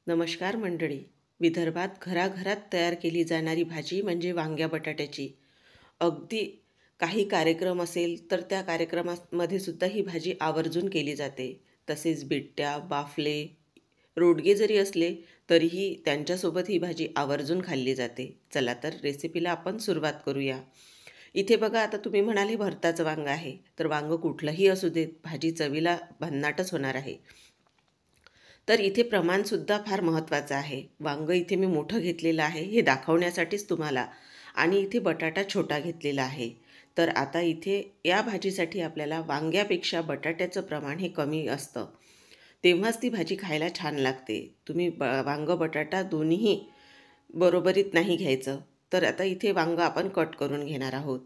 नमस्कार मंडळी. विदर्भात घराघरात तयार केली जाणारी भाजी म्हणजे वांग्या बटाट्याची. अगदी काही कार्यक्रम असेल तर त्या कार्यक्रमामध्ये सुद्धा ही भाजी आवर्जून केली जाते. तसेच बिट्ट्या, बाफले, रोडगे जरी असले तरीही त्यांच्यासोबत ही भाजी आवर्जून खाल्ली जाते. चला तर रेसिपीला आपण सुरुवात करूया. इथे बघा, आता तुम्ही म्हणाले भरताचं वांगं आहे, तर वांगं कुठलंही असू देत, भाजी चवीला भन्नाटच होणार आहे. तर इथे प्रमाणसुद्धा फार महत्त्वाचं आहे. वांगं इथे मी मोठं घेतलेलं आहे हे दाखवण्यासाठीच तुम्हाला, आणि इथे बटाटा छोटा घेतलेला आहे. तर आता इथे या भाजीसाठी आपल्याला वांग्यापेक्षा बटाट्याचं प्रमाण हे कमी असतं, तेव्हाच ती भाजी खायला छान लागते. तुम्ही वांगं बटाटा दोन्हीही बरोबरीत नाही घ्यायचं. तर आता इथे वांगं आपण कट करून घेणार आहोत.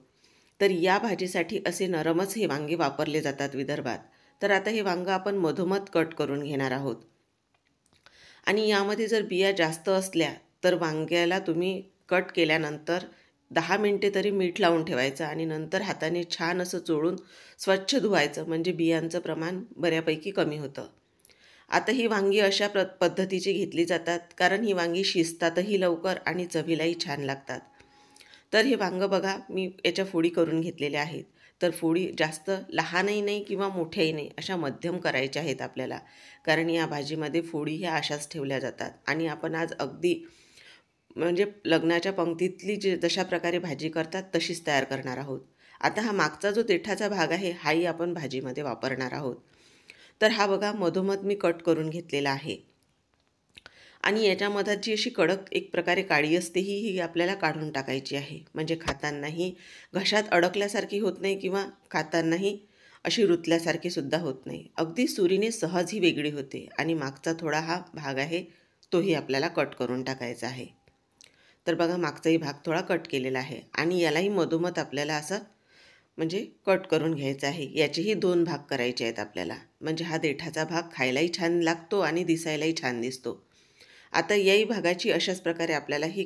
तर या भाजीसाठी असे नरमच हे वांगे वापरले जातात विदर्भात. तर आता हे वांगं आपण मधोमध कट करून घेणार आहोत. आणि यामध्ये जर बिया जास्त असल्या तर वांग्याला तुम्ही कट केल्यानंतर 10 मिनिटे तरी मीठ लावून ठेवायचं आणि नंतर हाताने छान असं चोळून स्वच्छ धुवायचं, म्हणजे बियांचं प्रमाण बऱ्यापैकी कमी होतं. आता ही वांगी अशा पद्धतीची घेतली जातात कारण ही वांगी शिजतातही लवकर आणि चवीलाही छान लागतात. तर हे वांगं बघा, मी याच्या फोडी करून घेतलेल्या आहेत. तर फोडी जास्त लहानही नाही किंवा मोठ्याही नाही, अशा मध्यम करायच्या आहेत आपल्याला. कारण या भाजीमध्ये फोडी ह्या अशाच ठेवल्या जातात आणि आपण आज अगदी म्हणजे लग्नाच्या पंक्तीतली जशा प्रकारे भाजी करतात तशीच तयार करणार आहोत. आता हा मागचा जो देठाचा भाग आहे हाही आपण भाजीमध्ये वापरणार आहोत. तर हा बघा मधोमध मी कट करून घेतलेला आहे. आणि याच्यामध्ये जी अशी कडक एक प्रकारे काळी असते ही आपल्याला काढून टाकायची आहे, म्हणजे खातानाही घशात अडकल्यासारखी होत नाही किंवा खातानाही अशी रुतल्यासारखी सुद्धा होत नाही. अगदी सुरीने सहज ही वेगळी होते. आणि मागचा थोडा हा भाग आहे तोही आपल्याला कट करून टाकायचा आहे. तर बघा, मागचाही भाग थोडा कट केलेला आहे आणि यालाही मधोमध आपल्याला असं म्हणजे कट करून घ्यायचं आहे. याचेही 2 भाग करायचे आहेत आपल्याला, म्हणजे हा देठाचा भाग खायलाही छान लागतो आणि दिसायलाही छान दिसतो. आता याही भागाची अशाच प्रकारे आपल्याला ही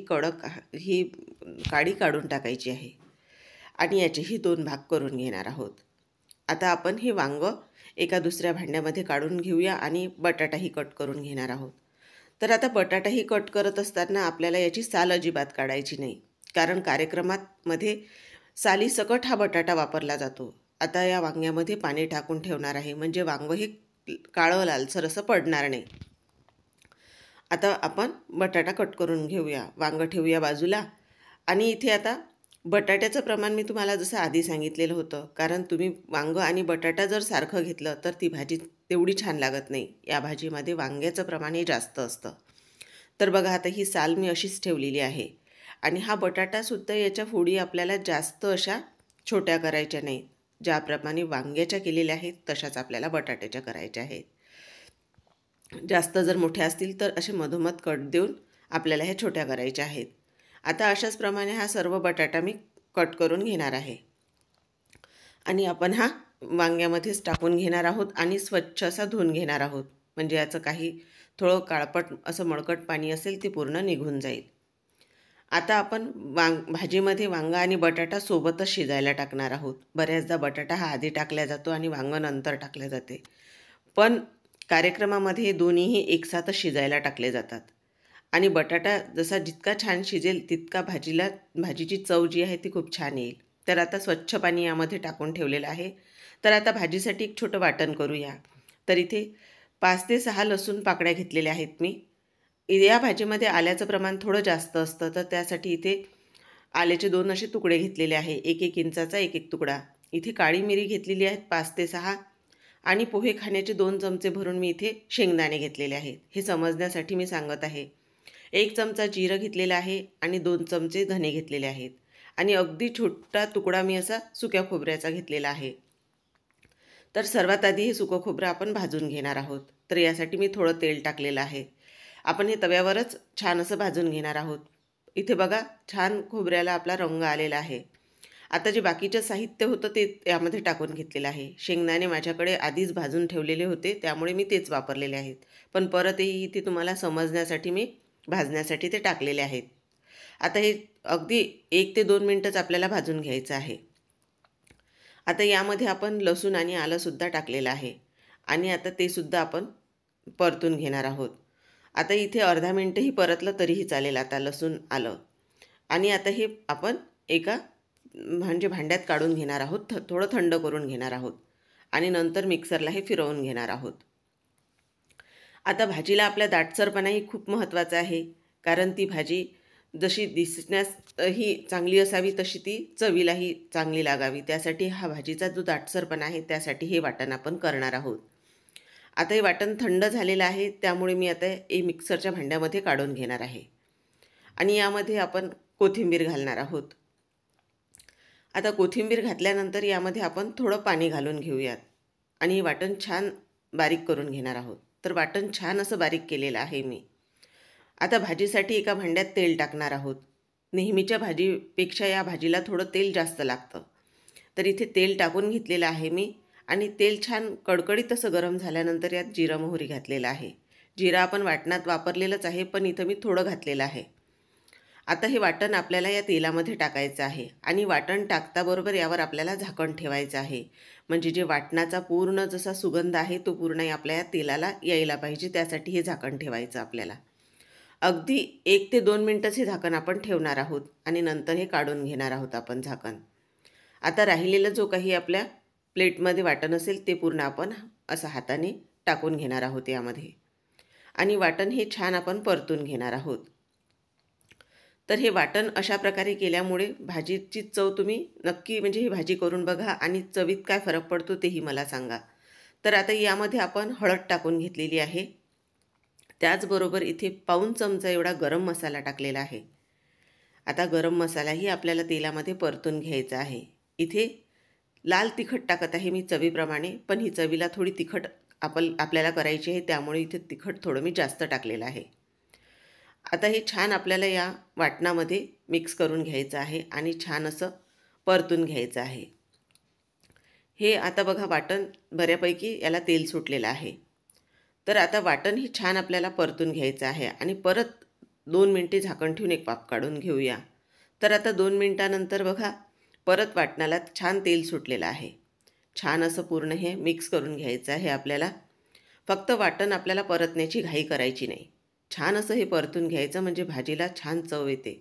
काडी काढून टाकायची आहे आणि याचेही 2 भाग करून घेणार आहोत. आता आपण हे वांगं एका दुसऱ्या भांड्यामध्ये काढून घेऊया आणि बटाटाही कट करून घेणार आहोत. तर आता बटाटाही कट करत असताना आपल्याला याची साल अजिबात काढायची नाही, कारण कार्यक्रमामध्ये सालीसकट हा बटाटा वापरला जातो. आता या वांग्यामध्ये पाणी टाकून ठेवणार आहे, म्हणजे वांगं हे काळं लालसर असं पडणार नाही. आता आपण बटाटा कट करून घेऊया, वांगं ठेवूया बाजूला. आणि इथे आता बटाट्याचं प्रमाण मी तुम्हाला जसं आधी सांगितलेलं होतं, कारण तुम्ही वांगं आणि बटाटा जर सारखं घेतलं तर ती भाजी तेवढी छान लागत नाही. या भाजीमध्ये वांग्याचं प्रमाण हे जास्त असतं. तर बघा, आता ही साल मी अशीच ठेवलेली आहे. आणि हा बटाटासुद्धा याच्या फोडी आपल्याला जास्त अशा छोट्या करायच्या नाहीत. ज्याप्रमाणे वांग्याच्या केलेल्या आहेत तशाच आपल्याला बटाट्याच्या करायच्या आहेत. जास्त जर मोठ्या असतील तर असे मधोमध कट देऊन आपल्याला ह्या छोट्या करायच्या आहेत. आता अशाच प्रमाणे हा सर्व बटाटा मी कट करून घेणार आहे आणि आपण हा वांग्यामध्येच टाकून घेणार आहोत आणि स्वच्छ असा धुवून घेणार आहोत, म्हणजे याचं काही थोडं काळपट असं मळकट पाणी असेल ते पूर्ण निघून जाईल. आता आपण भाजीमध्ये वांगा आणि बटाटा सोबतच शिजायला टाकणार आहोत. बऱ्याचदा बटाटा हा आधी टाकला जातो आणि वांगं नंतर टाकले जाते, पण कार्यक्रमामध्ये दोन्हीही एकसाथच शिजायला टाकले जातात. आणि बटाटा जसा जितका छान शिजेल तितका भाजीची चव जी आहे ती खूप छान येईल. तर आता स्वच्छ पाणी यामध्ये टाकून ठेवलेलं आहे. तर आता भाजीसाठी एक छोटं वाटण करूया. तर इथे 5 ते 6 लसूण पाकळ्या घेतलेल्या आहेत मी. या भाजीमध्ये आल्याचं प्रमाण थोडं जास्त असतं, तर त्यासाठी इथे आल्याचे 2 असे तुकडे घेतलेले आहे. 1-1 इंचाचा 1-1 तुकडा. इथे काळी मिरी घेतलेली आहेत 5 ते 6. आणि पोहे खाण्याचे 2 चमचे भरून मी इथे शेंगदाणे घेतलेले आहेत. हे समजण्यासाठी मी सांगत आहे. 1 चमचा जिरं घेतलेलं आहे आणि 2 चमचे धने घेतलेले आहेत. आणि अगदी छोटा तुकडा मी असा सुक्या खोबऱ्याचा घेतलेला आहे. तर सर्वात आधी हे सुकं खोबरं आपण भाजून घेणार आहोत. तर यासाठी मी थोडं तेल टाकलेलं आहे. आपण हे तव्यावरच छान असं भाजून घेणार आहोत. इथे बघा, छान खोबऱ्याला आपला रंग आलेला आहे. आता जे बाकीचं साहित्य होतं ते यामध्ये टाकून घेतलेलं आहे. शेंगदाणे माझ्याकडे आधीच भाजून ठेवलेले होते, त्यामुळे मी तेच वापरलेले आहेत. पण परतही इथे तुम्हाला समजण्यासाठी मी भाजण्यासाठी ते टाकलेले आहेत. आता हे अगदी 1 ते 2 मिनटंच आपल्याला भाजून घ्यायचं आहे. आता यामध्ये आपण लसूण आणि आलंसुद्धा टाकलेलं आहे आणि आता ते सुद्धा आपण परतून घेणार आहोत. आता इथे अर्धा मिनटंही परतलं तरीही चालेल. आता लसूण आलं आणि आता हे आपण एका म्हणजे भांड्यात काढून घेणार आहोत, थोडं थंड करून घेणार आहोत आणि नंतर मिक्सरला हे फिरवून घेणार आहोत. आता भाजीला आपल्या दाटसरपणाही खूप महत्त्वाचा आहे, कारण ती भाजी जशी दिसण्यास ही चांगली असावी तशी ती चवीलाही चांगली लागावी. त्यासाठी हा भाजीचा जो दाटसरपणा आहे त्यासाठी हे वाटण आपण करणार आहोत. आता हे वाटण थंड झालेलं आहे, त्यामुळे मी आता हे मिक्सरच्या भांड्यामध्ये काढून घेणार आहे आणि यामध्ये आपण कोथिंबीर घालणार आहोत. आता कोथिंबीर घातल्यानंतर यामध्ये आपण थोडं पाणी घालून घेऊयात आणि हे वाटण छान बारीक करून घेणार आहोत. तर वाटण छान असं बारीक केलेलं आहे मी. आता भाजीसाठी एका भांड्यात तेल टाकणार आहोत. नेहमीच्या भाजीपेक्षा या भाजीला थोडं तेल जास्त लागतं. तर इथे तेल टाकून घेतलेलं आहे मी आणि तेल छान कडकडीत असं गरम झाल्यानंतर यात जिरा मोहरी घातलेला आहे. जिरा आपण वाटणात वापरलेलंच आहे, पण इथं मी थोडं घातलेलं आहे. आता हे वाटण आपल्याला या तेलामध्ये टाकायचं आहे आणि वाटण टाकताबरोबर यावर आपल्याला झाकण ठेवायचं आहे. म्हणजे जे वाटणाचा पूर्ण जसा सुगंध आहे तो पूर्ण आपल्या या तेलाला यायला पाहिजे, त्यासाठी हे झाकण ठेवायचं आपल्याला. अगदी 1 ते 2 मिनटंच हे झाकण आपण ठेवणार आहोत आणि नंतर हे काढून घेणार आहोत आपण झाकण. आता राहिलेलं जो काही आपल्या प्लेटमध्ये वाटण असेल ते पूर्ण आपण असं हाताने टाकून घेणार आहोत यामध्ये आणि वाटण हे छान आपण परतून घेणार आहोत. तर हे वाटण अशा प्रकारे केल्यामुळे भाजीची चव तुम्ही नक्की म्हणजे ही भाजी करून बघा आणि चवीत काय फरक पडतो तेही मला सांगा. तर आता यामध्ये आपण हळद टाकून घेतलेली आहे. त्याचबरोबर इथे पाऊण चमचा एवढा गरम मसाला टाकलेला आहे. आता गरम मसालाही आपल्याला तेलामध्ये परतून घ्यायचा आहे. इथे लाल तिखट टाकत आहे मी चवीप्रमाणे, पण ही चवीला थोडी तिखट आपल्याला करायची आहे, त्यामुळे इथे तिखट थोडं मी जास्त टाकलेलं आहे. आता हे छान आपल्याला या वाटणामध्ये मिक्स करून घ्यायचं आहे आणि छान असं परतून घ्यायचं आहे. हे आता बघा वाटण बऱ्यापैकी याला तेल सुटलेलं आहे. तर आता वाटण हे छान आपल्याला परतून घ्यायचं आहे आणि परत 2 मिनटे झाकण ठेवून एक वाफ काढून घेऊया. तर आता 2 मिनटानंतर बघा परत वाटणाला छान तेल सुटलेलं आहे. छान असं पूर्ण हे मिक्स करून घ्यायचं आहे आपल्याला. फक्त वाटण आपल्याला परतण्याची घाई करायची नाही. छान असं हे परतून घ्यायचं म्हणजे भाजीला छान चव येते.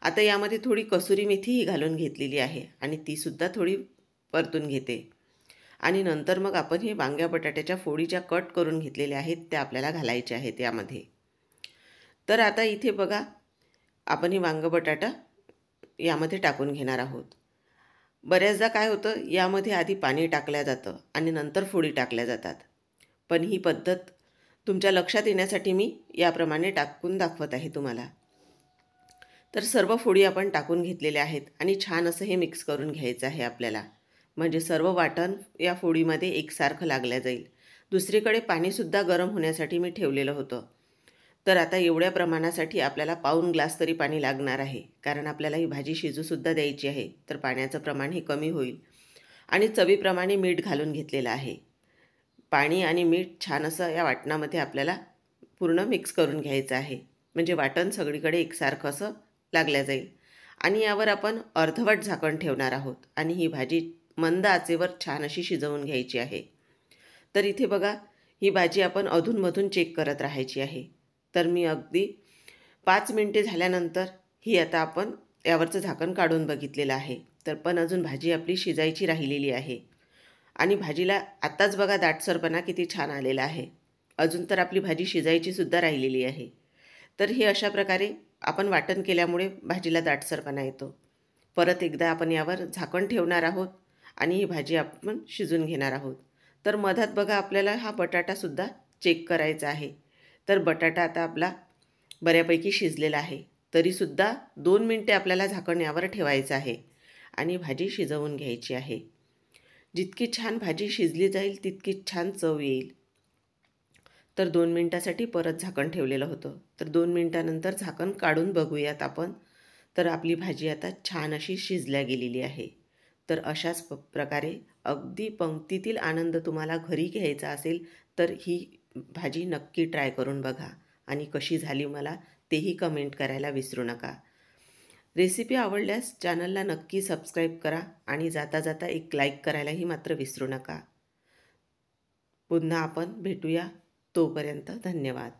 आता यामध्ये थोडी कसुरी मेथीही घालून घेतलेली आहे आणि तीसुद्धा थोडी परतून घेते आणि नंतर मग आपण हे वांग्या बटाट्याच्या फोडी ज्या कट करून घेतलेल्या आहेत त्या आपल्याला घालायच्या आहेत यामध्ये. तर आता इथे बघा आपण हे वांगं बटाटा यामध्ये टाकून घेणार आहोत. बऱ्याचदा काय होतं यामध्ये आधी पाणी टाकलं जातं आणि नंतर फोडी टाकल्या जातात, पण ही पद्धत तुमच्या लक्षात येण्यासाठी मी याप्रमाणे टाकून दाखवत आहे तुम्हाला. तर सर्व फोडी आपण टाकून घेतलेल्या आहेत आणि छान असं हे मिक्स करून घ्यायचं आहे आपल्याला, म्हणजे सर्व वाटण या फोडीमध्ये एकसारखं लागलं जाईल. दुसरीकडे पाणीसुद्धा गरम होण्यासाठी मी ठेवलेलं होतं. तर आता एवढ्या प्रमाणासाठी आपल्याला पाऊण ग्लास तरी पाणी लागणार आहे, कारण आपल्याला ही भाजी शिजूसुद्धा द्यायची आहे. तर पाण्याचं प्रमाण हे कमी होईल आणि चवीप्रमाणे मीठ घालून घेतलेलं आहे. पाणी आणि मीठ छान असं या वाटणामध्ये आपल्याला पूर्ण मिक्स करून घ्यायचं आहे, म्हणजे वाटण सगळीकडे एकसारखं असं लागलं जाईल आणि यावर आपण अर्धवट झाकण ठेवणार आहोत आणि ही भाजी मंद आचेवर छान अशी शिजवून घ्यायची आहे. तर इथे बघा ही भाजी आपण अधूनमधून चेक करत राहायची आहे. तर मी अगदी 5 मिनटे झाल्यानंतर ही आता आपण यावरचं झाकण काढून बघितलेलं आहे. तर पण अजून भाजी आपली शिजायची राहिलेली आहे आणि भाजीला आत्ताच बघा दाटसरपणा किती छान आलेला आहे. अजून तर आपली भाजी शिजायचीसुद्धा राहिलेली आहे. तर हे अशा प्रकारे आपण वाटण केल्यामुळे भाजीला दाटसरपणा येतो. परत एकदा आपण यावर झाकण ठेवणार आहोत आणि ही भाजी आपण शिजून घेणार आहोत. तर मधात बघा आपल्याला हा बटाटासुद्धा चेक करायचा आहे. तर बटाटा आता आपला बऱ्यापैकी शिजलेला आहे. तरीसुद्धा 2 मिनटे आपल्याला झाकण यावर ठेवायचं आहे आणि भाजी शिजवून घ्यायची आहे. जितकी छान भाजी शिजली जाईल तितकी छान चव येईल. तर 2 मिनटासाठी परत झाकण ठेवलेलं होतं. तर 2 मिनटानंतर झाकण काढून बघूयात आपण. तर आपली भाजी आता छान अशी शिजल्या गेलेली आहे. तर अशाच प्रकारे अगदी पंक्तीतील आनंद तुम्हाला घरी घ्यायचा असेल तर ही भाजी नक्की ट्राय करून बघा आणि कशी झाली मला तेही कमेंट करायला विसरू नका. रेसिपी आवडल्यास चॅनलला नक्की सबस्क्राईब करा आणि जाता जाता एक लाईक करायलाही मात्र विसरू नका. पुन्हा आपण भेटूया. तोपर्यंत धन्यवाद.